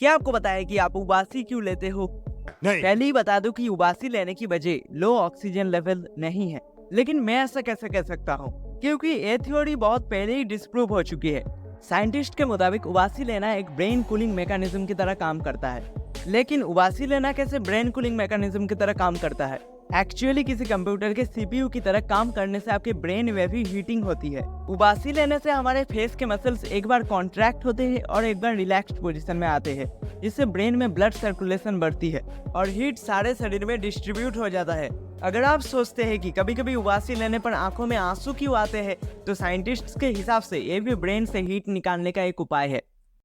क्या आपको पता है कि आप उबासी क्यों लेते हो? नहीं। पहले ही बता दूं कि उबासी लेने की वजह लो ऑक्सीजन लेवल नहीं है, लेकिन मैं ऐसा कैसे कह सकता हूँ? क्योंकि ये थ्योरी बहुत पहले ही डिस्प्रूव हो चुकी है। साइंटिस्ट के मुताबिक उबासी लेना एक ब्रेन कूलिंग मैकेनिज्म की तरह काम करता है। लेकिन उबासी लेना कैसे ब्रेन कूलिंग मैकेनिज्म की तरह काम करता है? एक्चुअली किसी कंप्यूटर के सीपीयू की तरह काम करने से आपके ब्रेन में भी हीटिंग होती है। उबासी लेने से हमारे फेस के मसल्स एक बार कॉन्ट्रैक्ट होते हैं और एक बार रिलैक्स्ड पोजीशन में आते हैं, जिससे ब्रेन में ब्लड सर्कुलेशन बढ़ती है और हीट सारे शरीर में डिस्ट्रीब्यूट हो जाता है। अगर आप सोचते हैं कि कभी कभी उबासी लेने पर आंखों में आंसू क्यों आते हैं, तो साइंटिस्ट्स के हिसाब से ये भी ब्रेन से हीट निकालने का एक उपाय है।